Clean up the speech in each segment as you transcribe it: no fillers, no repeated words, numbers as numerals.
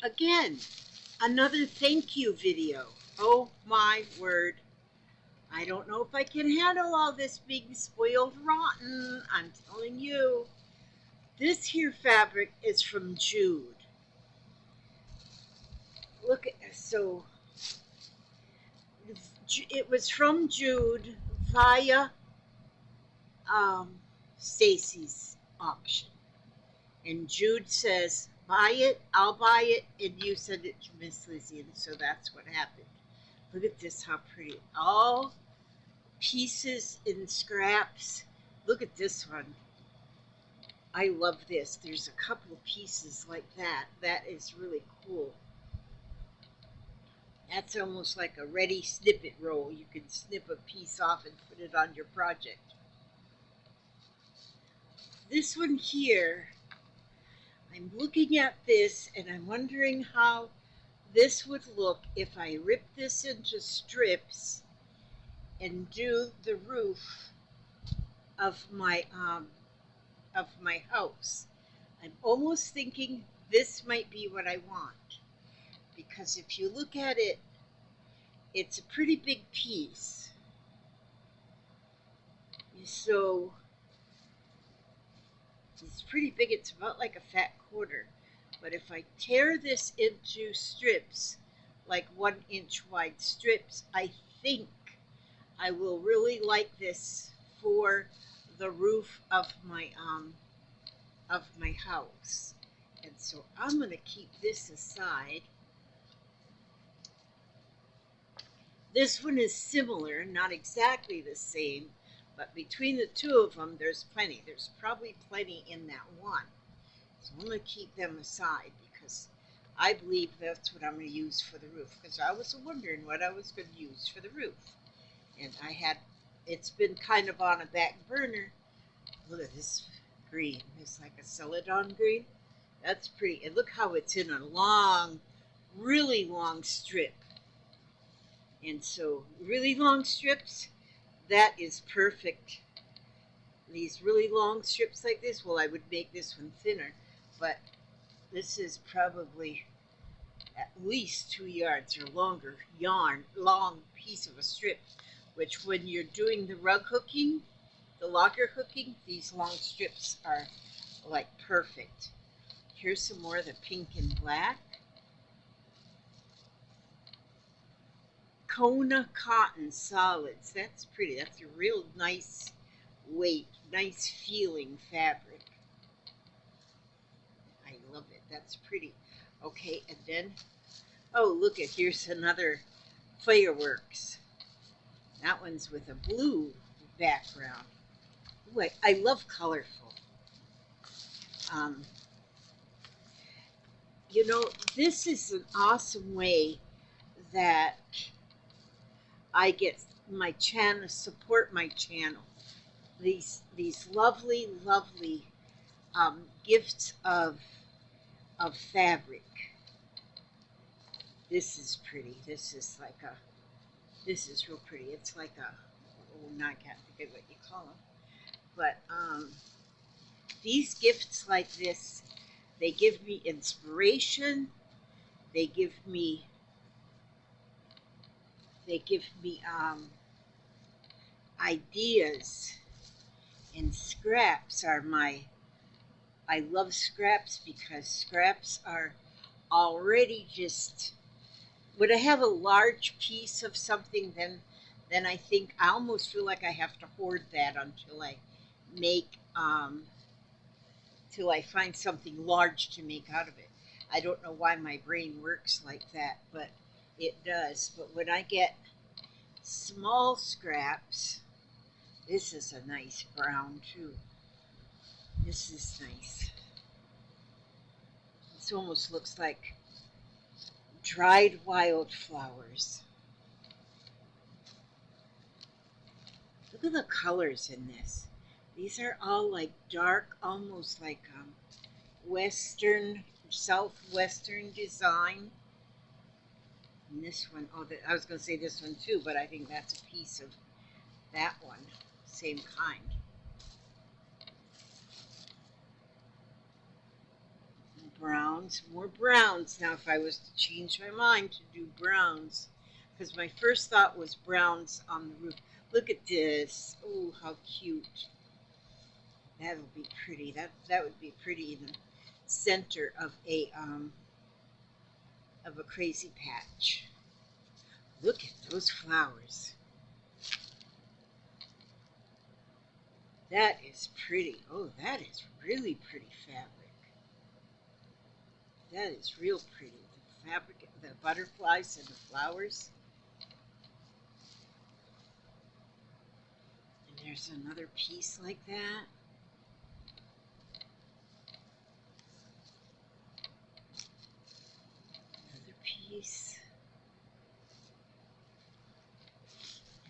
again, another thank you video. Oh my word. I don't know if I can handle all this big spoiled rotten. I'm telling you. This here fabric is from Jude. Look at, so it was from Jude via Stacy's auction. And Jude says, buy it, I'll buy it, and you send it to Miss Lizzie. And so that's what happened. Look at this, how pretty. All pieces in scraps. Look at this one. I love this. There's a couple of pieces like that. That is really cool. That's almost like a ready snippet roll. You can snip a piece off and put it on your project. This one here, I'm looking at this and I'm wondering how this would look if I rip this into strips and do the roof of my house. I'm almost thinking this might be what I want, because if you look at it, it's a pretty big piece. So it's pretty big. It's about like a fat quarter. But if I tear this into strips, like 1 inch wide strips, I think I will really like this for the roof of my house. And so I'm going to keep this aside. This one is similar, not exactly the same, but between the two of them, there's plenty. There's probably plenty in that one. So I'm going to keep them aside because I believe that's what I'm going to use for the roof. Because I was wondering what I was going to use for the roof. And it's been kind of on a back burner. Look at this green. It's like a celadon green. That's pretty. And look how it's in a long, really long strip. And so really long strips, that is perfect. These really long strips like this, well, I would make this one thinner, but this is probably at least 2 yards or longer yarn, long piece of a strip, which when you're doing the rug hooking, the locker hooking, these long strips are like perfect. Here's some more of the pink and black. Kona cotton solids. That's pretty. That's a real nice weight, nice feeling fabric. I love it. That's pretty. Okay, and then, oh, look at, here's another fireworks. That one's with a blue background. Ooh, I love colorful. You know, this is an awesome way that I get my channel, support my channel. These lovely, lovely gifts of fabric. This is pretty. This is real pretty. It's like a, oh, now I can't think of what you call them. But these gifts like this, they give me inspiration. They give me ideas. And scraps are I love scraps because scraps are already just, when I have a large piece of something, then I think I almost feel like I have to hoard that until I make, till I find something large to make out of it. I don't know why my brain works like that, but it does. But when I get small scraps, this is a nice brown too. This is nice. This almost looks like dried wildflowers. Look at the colors in this. These are all like dark, almost like western, southwestern design. And this one, oh, I was going to say this one too, but I think that's a piece of that one. Same kind. Brown. browns, more browns. Now, if I was to change my mind to do browns, because my first thought was browns on the roof. Look at this. Oh, how cute. That'll be pretty. That would be pretty in the center of a crazy patch. Look at those flowers. That is pretty. Oh, that is really pretty fabric. That is real pretty. The fabric, the butterflies and the flowers. And there's another piece like that. Another piece.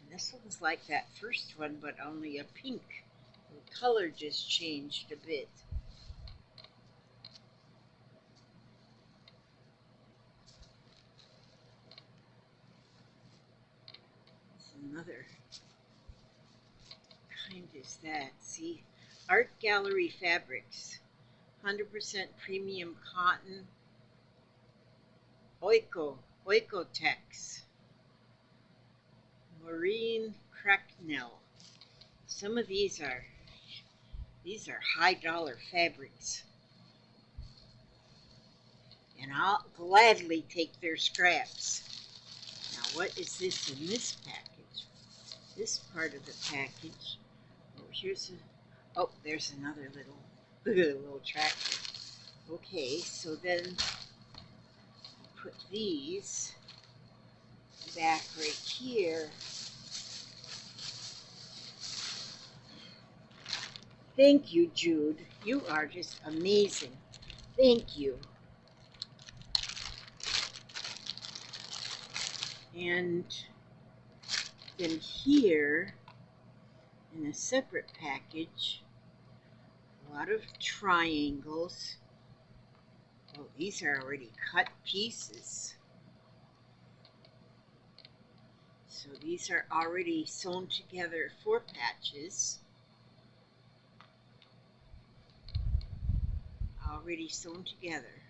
And this one's like that first one, but only a pink. The color just changed a bit. Another kind is that. See, Art Gallery Fabrics, 100% premium cotton, Oikotex, Maureen Cracknell. Some of these are high dollar fabrics, and I'll gladly take their scraps. Now, what is this in this package? This part of the package. Oh, there's another little, look at the little tractor. Okay, so then put these back right here. Thank you, Jude. You are just amazing. Thank you. And then here, in a separate package, a lot of triangles. Oh, these are already cut pieces. So these are already sewn together 4 patches. Already sewn together.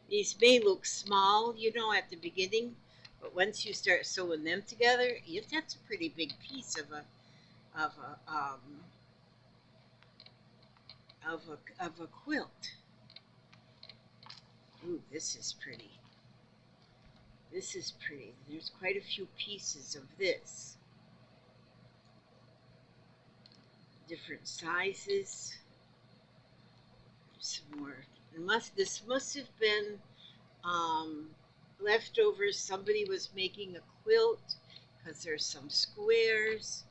These may look small, you know, at the beginning, but once you start sewing them together, that's a pretty big piece of a quilt. Ooh, this is pretty. This is pretty. There's quite a few pieces of this. Different sizes. Some more. This must have been leftovers. Somebody was making a quilt, because there's some squares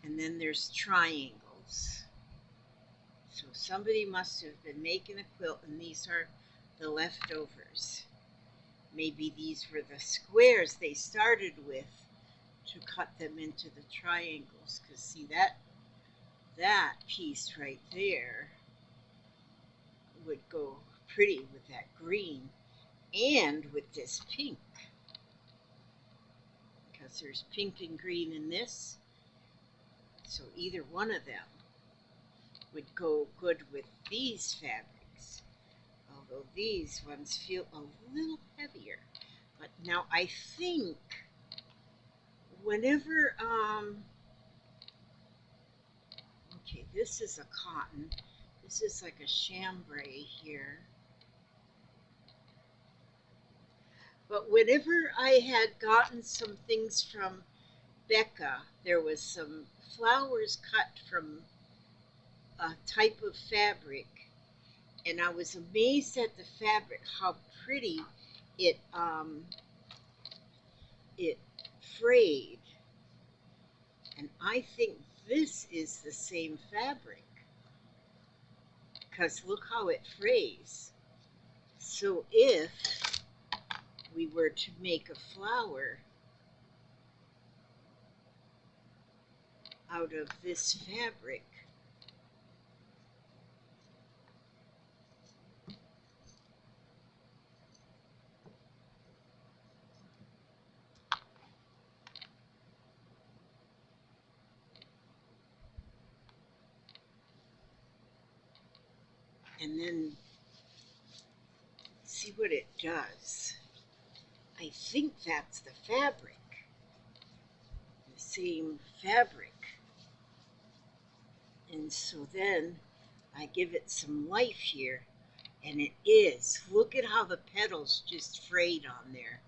and then there's triangles. So somebody must have been making a quilt, and these are the leftovers. Maybe these were the squares they started with to cut them into the triangles, because see, that piece right there would go pretty with that green and with this pink, because there's pink and green in this, so either one of them would go good with these fabrics, although these ones feel a little heavier. But now I think whenever okay, this is a cotton, this is like a chambray here. But whenever I had gotten some things from Becca, there was some flowers cut from a type of fabric, and I was amazed at the fabric, how pretty it frayed. And I think this is the same fabric, because look how it frays. So if we were to make a flower out of this fabric, and then see what it does. I think that's the fabric, the same fabric. And so then I give it some life here, and it is. Look at how the petals just frayed on there.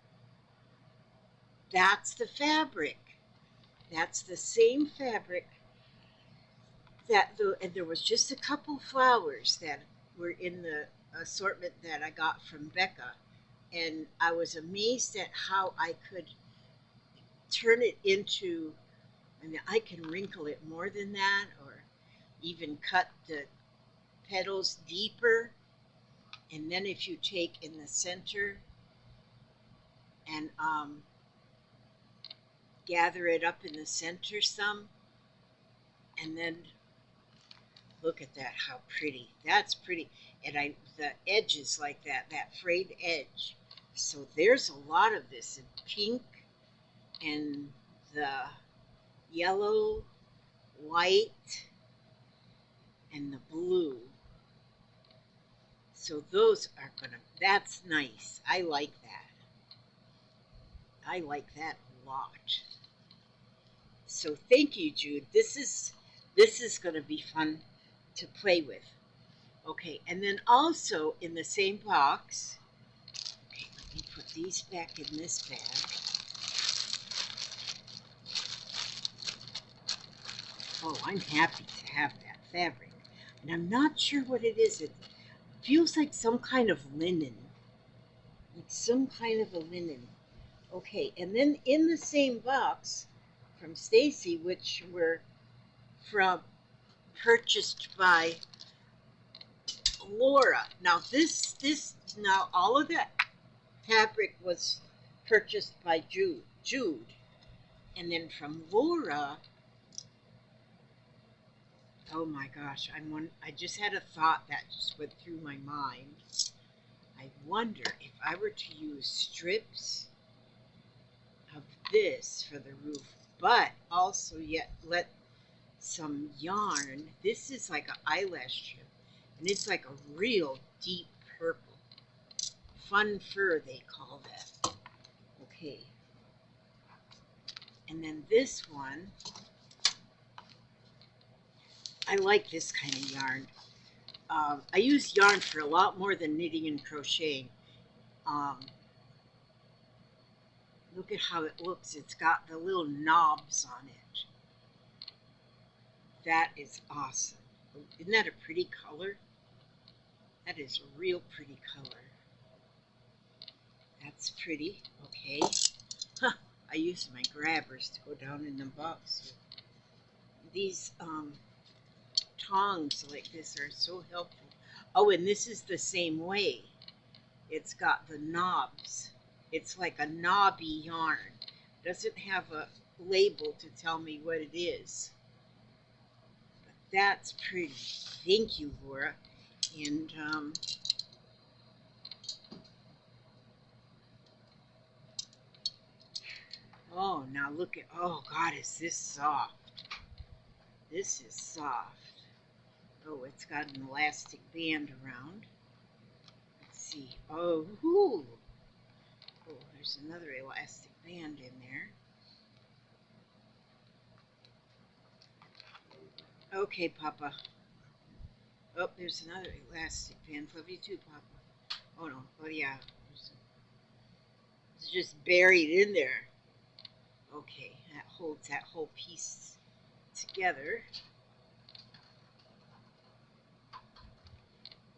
That's the fabric. That's the same fabric and there was just a couple flowers that were in the assortment that I got from Becca, and I was amazed at how I could turn it into. I mean, I can wrinkle it more than that, or even cut the petals deeper. And then if you take in the center and gather it up in the center some, and then look at that, how pretty. That's pretty. And the edges like that frayed edge. So there's a lot of this in pink and the yellow, white, and the blue. So those are that's nice. I like that. I like that a lot. So thank you, Jude. This is going to be fun to play with. Okay, and then also in the same box, okay, let me put these back in this bag. Oh, I'm happy to have that fabric. And I'm not sure what it is. It feels like some kind of linen. Like some kind of a linen. Okay, and then in the same box from Stacy, which were purchased by Laura. Now now all of that fabric was purchased by Jude. And then from Laura, oh my gosh, I just had a thought that just went through my mind. I wonder if I were to use strips of this for the roof, but also yet let some yarn. This is like an eyelash strip, and it's like a real deep purple. Fun fur, they call that. Okay. And then this one, I like this kind of yarn. I use yarn for a lot more than knitting and crocheting. Look at how it looks. It's got the little knobs on it. That is awesome. Isn't that a pretty color? That is a real pretty color. That's pretty. Okay. Huh. I use my grabbers to go down in the box. These tongs like this are so helpful. Oh, and this is the same way. It's got the knobs. It's like a knobby yarn. Doesn't have a label to tell me what it is. But that's pretty. Thank you, Laura. And oh, now look at, oh God, is this soft? This is soft. Oh, it's got an elastic band around. Let's see. Oh, whoo. Oh, there's another elastic band in there. Okay, Papa. Oh, there's another elastic band. Love you too, Papa. Oh, no. Oh, yeah. It's just buried in there. Okay, that holds that whole piece together.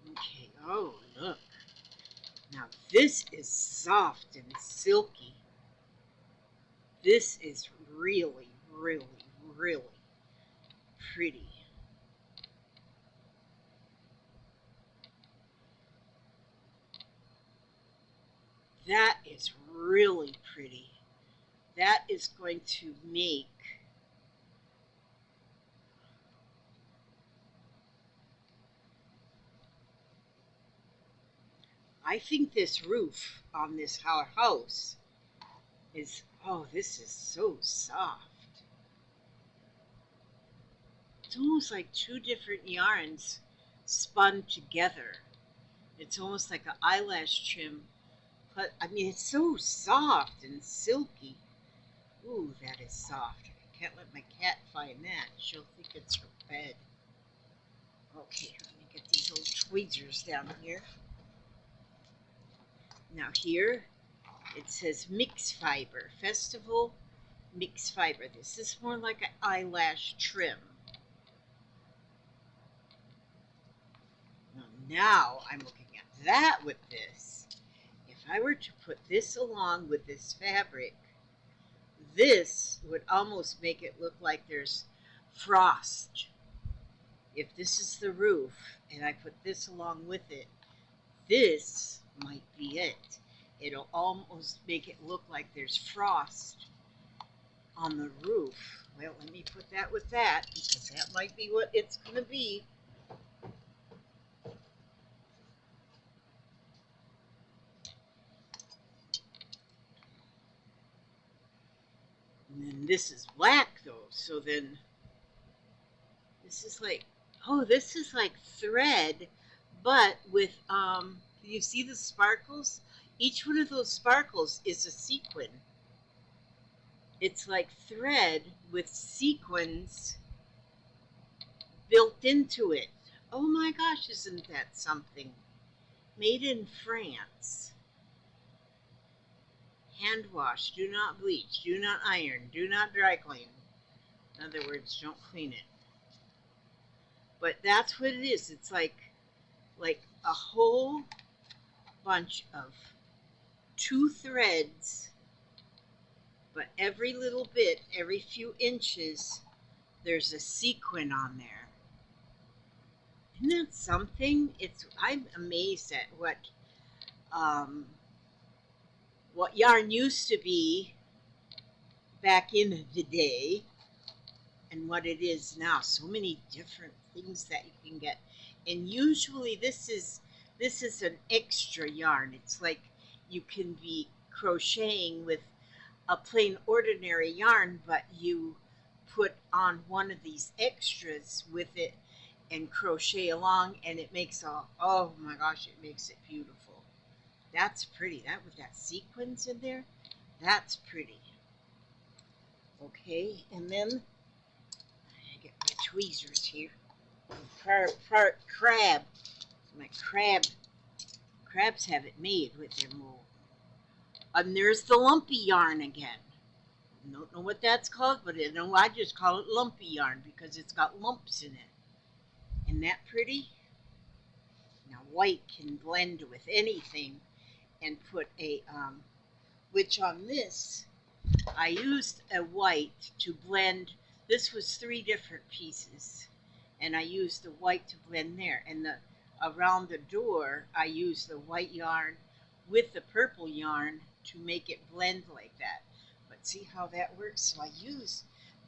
Okay, oh, look. Now, this is soft and silky. This is really, really, really pretty. That is really pretty. That is going to make I think this roof on this house is, oh, this is so soft. It's almost like two different yarns spun together. It's almost like an eyelash trim. But I mean, it's so soft and silky. Ooh, that is soft. I can't let my cat find that. She'll think it's her bed. Okay, let me get these old tweezers down here. Now here, it says mix fiber. Festival mix fiber. This is more like an eyelash trim. Now I'm looking at that with this. If I were to put this along with this fabric, this would almost make it look like there's frost. If this is the roof and I put this along with it, this might be it. It'll almost make it look like there's frost on the roof. Well, let me put that with that, because that might be what it's going to be. And then this is black though, so then this is like, oh, this is like thread, but with, you see the sparkles? Each one of those sparkles is a sequin. It's like thread with sequins built into it. Oh my gosh, isn't that something? Made in France. Hand wash, do not bleach, do not iron, do not dry clean. In other words, don't clean it. But that's what it is. It's like a whole bunch of 2 threads, but every little bit, every few inches, there's a sequin on there. Isn't that something? I'm amazed at what yarn used to be back in the day and what it is now. So many different things that you can get. And usually this is an extra yarn. It's like you can be crocheting with a plain ordinary yarn, but you put on one of these extras with it and crochet along, and it makes oh my gosh, it makes it beautiful. That's pretty. That with that sequins in there, that's pretty. Okay, and then I get my tweezers here. Crab. My crabs have it made with their mold. And there's the lumpy yarn again. I don't know what that's called, but I just call it lumpy yarn because it's got lumps in it. Isn't that pretty? Now white can blend with anything and put a, which on this, I used a white to blend. This was 3 different pieces, and I used the white to blend there. And around the door, I used the white yarn with the purple yarn to make it blend like that. But see how that works? So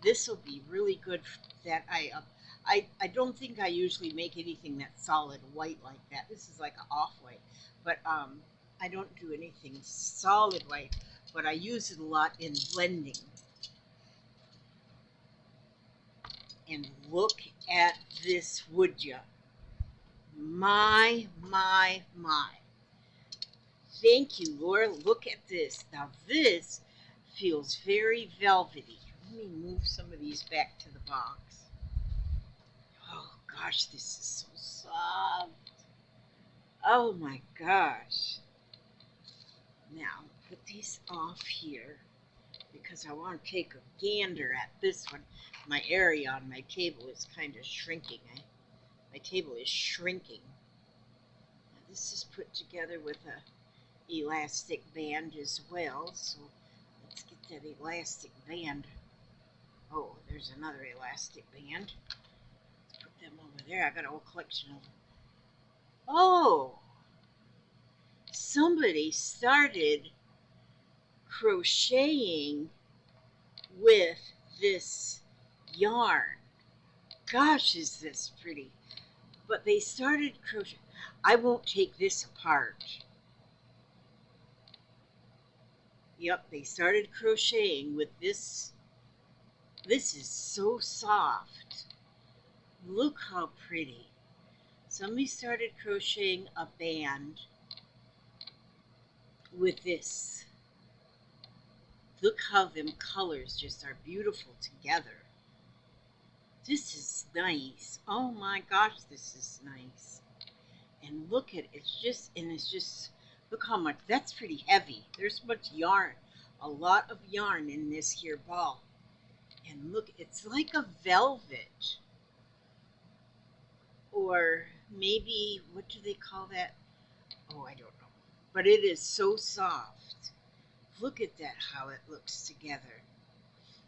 this will be really good that I don't think I usually make anything that's solid white like that. This is like an off-white, but I don't do anything solid white, but I use it a lot in blending. And look at this, would ya? My. Thank you, Laura. Look at this. Now this feels very velvety. Let me move some of these back to the box. Oh gosh, this is so soft. Oh my gosh. Now, put these off here because I want to take a gander at this one. My area on my table is kind of shrinking. My table is shrinking. Now, this is put together with a elastic band as well, so let's get that elastic band. Oh, there's another elastic band. Let's put them over there. I got a whole collection of them. Oh, somebody started crocheting with this yarn. Gosh, is this pretty. But they started crocheting. I won't take this apart. Yep, they started crocheting with this. This is so soft. Look how pretty. somebody started crocheting a band with this. Look how them colors just are beautiful together. This is nice. Oh my gosh, this is nice. And look at it. It's just, look how much, that's pretty heavy. There's much yarn, a lot of yarn in this here ball. And look, it's like a velvet. Or maybe, what do they call that? Oh, I don't know. But it is so soft. Look at that, how it looks together.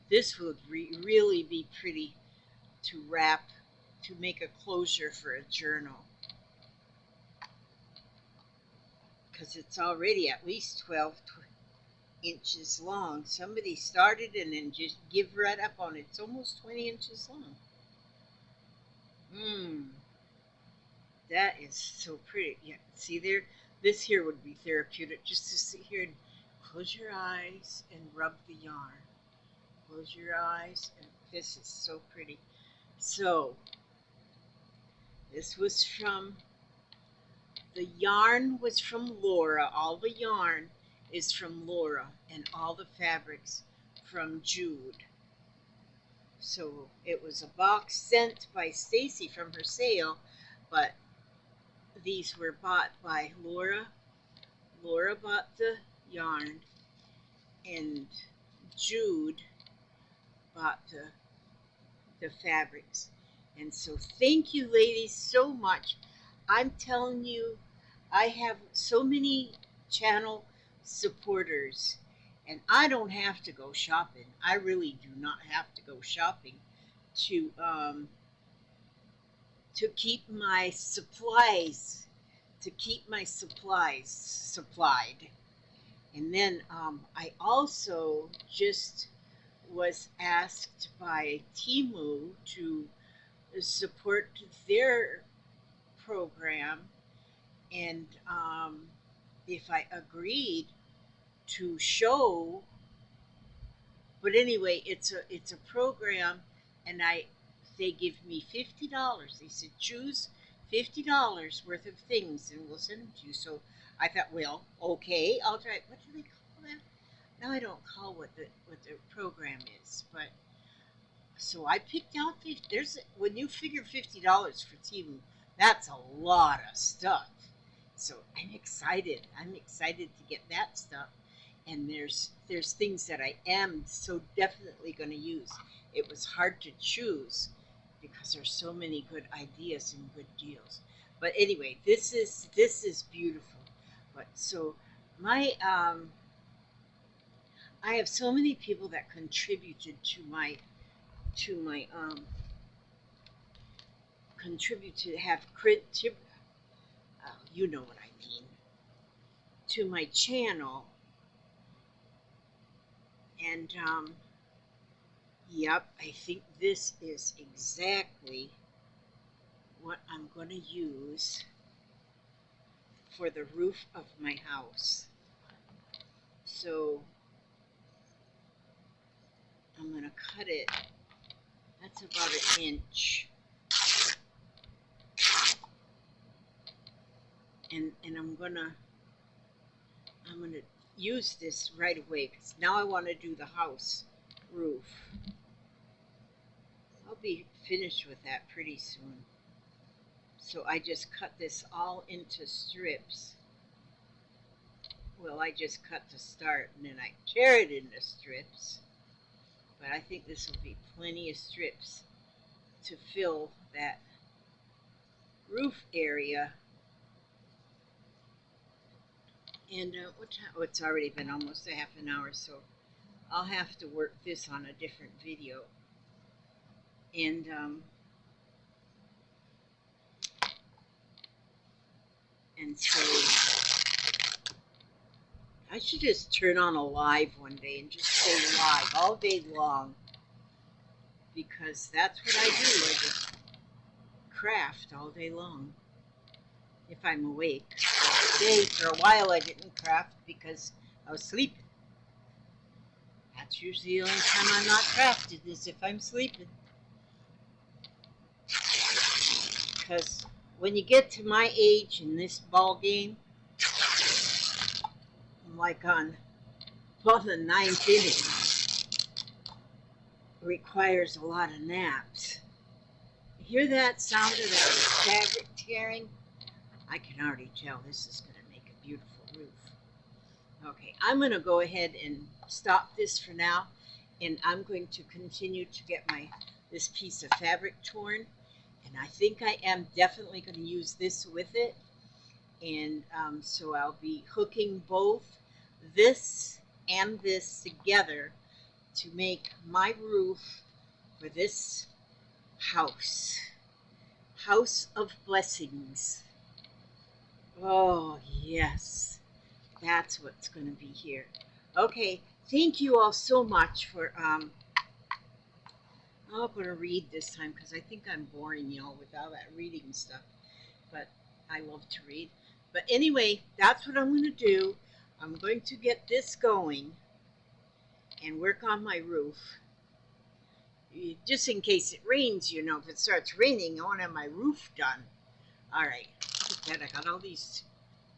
This would really be pretty to wrap, to make a closure for a journal. Because it's already at least 12 inches long. Somebody started and then just give right up on it. It's almost 20 inches long. That is so pretty. Yeah, see there? This here would be therapeutic, just to sit here and close your eyes and rub the yarn. Close your eyes, and this is so pretty. So, this was from, the yarn was from Laura. All the yarn is from Laura, and all the fabrics from Jude. So it was a box sent by Stacy from her sale, but these were bought by Laura. Laura bought the yarn, and Jude bought the fabrics. And so thank you, ladies, so much. I'm telling you, I have so many channel supporters, and I don't have to go shopping. I really do not have to go shopping to keep my supplies, supplied. And then I also just was asked by Temu to support their program, and if I agreed to show, but anyway, it's a program, and they give me $50. They said choose $50 worth of things, and we'll send them to you. So I thought, well, okay, I'll try. What do they call that? Now I don't call what the program is, but so I picked out 50. When you figure $50 for Temu, that's a lot of stuff. So I'm excited. I'm excited to get that stuff. And there's things that I am so definitely going to use. It was hard to choose because there's so many good ideas and good deals. But anyway, this is beautiful. But so my I have so many people that contributed to my contribute to have you know what I mean, to my channel. And yep, I think this is exactly what I'm going to use for the roof of my house. So I'm going to cut it. That's about an inch. And I'm gonna use this right away, because now I want to do the house roof. I'll be finished with that pretty soon. So I just cut this all into strips. Well, I just cut to start, and then I tear it into strips. But I think this will be plenty of strips to fill that roof area. And what time? Oh, it's already been almost a half an hour, so I'll have to work this on a different video. And so I should just turn on a live one day and just stay live all day long, because that's what I do. I just craft all day long if I'm awake. Today, for a while, I didn't craft because I was sleeping. That's usually the only time I'm not crafting, is if I'm sleeping. Because When you get to my age in this ball game, I'm like on about the ninth inning, requires a lot of naps. You hear that sound of that fabric tearing? I can already tell this is going to make a beautiful roof. Okay, I'm going to go ahead and stop this for now, and I'm going to continue to get this piece of fabric torn, and I think I am definitely going to use this with it, and so I'll be hooking both this and this together to make my roof for this house. House of blessings. Oh, yes. That's what's going to be here. Okay, thank you all so much for, I'm going to read this time because I think I'm boring y'all with all that reading stuff, but I love to read. But anyway, that's what I'm going to do. I'm going to get this going and work on my roof. Just in case it rains, if it starts raining, I want to have my roof done. All right, look at that. I got all these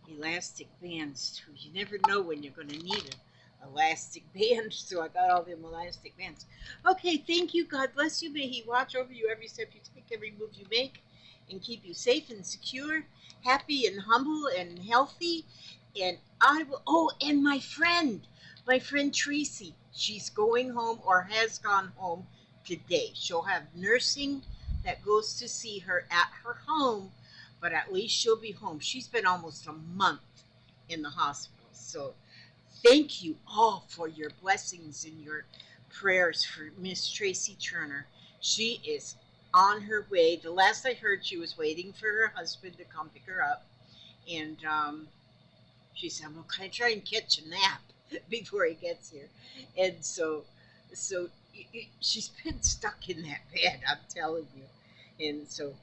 elastic bands too. You never know when you're going to need an elastic band, so I got all them elastic bands. Okay, thank you. God bless you. May He watch over you every step you take, every move you make, and keep you safe and secure, happy and humble and healthy. And I will. Oh, and my friend Tracy, she's going home or has gone home today. She'll have nursing that goes to see her at her home, but at least she'll be home. She's been almost a month in the hospital. So thank you all for your blessings and your prayers for Miss Tracy Turner. She is on her way. The last I heard, she was waiting for her husband to come pick her up. And she said, well, can I try and catch a nap before he gets here? And so she's been stuck in that bed, I'm telling you. And so,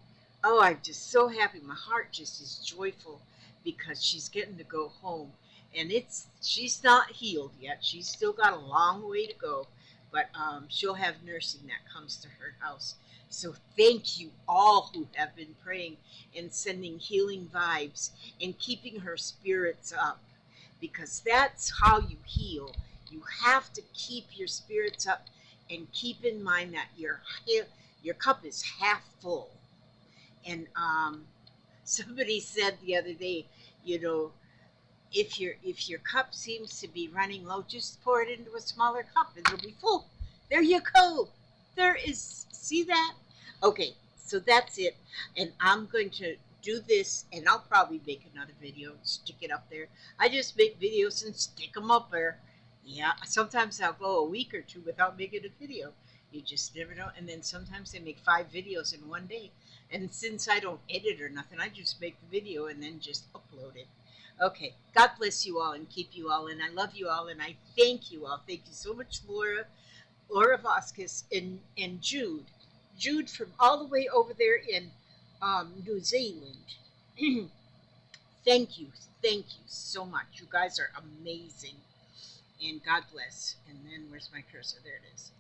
oh, I'm just so happy. My heart just is joyful because she's getting to go home. And she's not healed yet. She's still got a long way to go, but she'll have nursing that comes to her house. So thank you all who have been praying and sending healing vibes and keeping her spirits up, because that's how you heal. You have to keep your spirits up and keep in mind that your cup is half full. And somebody said the other day, if your cup seems to be running low, just pour it into a smaller cup and it'll be full. There you go. See that? Okay, so that's it. And I'm going to do this, and I'll probably make another video and stick it up there. I just make videos and stick them up there. Yeah, sometimes I'll go a week or two without making a video. You just never know. And then sometimes I make 5 videos in one day. And since I don't edit or nothing, I just make the video and then just upload it. Okay, God bless you all and keep you all, and I love you all, and I thank you all. Thank you so much, Laura Vasquez, and Jude from all the way over there in New Zealand. Thank you so much. You guys are amazing, and God bless. And then where's my cursor? There it is.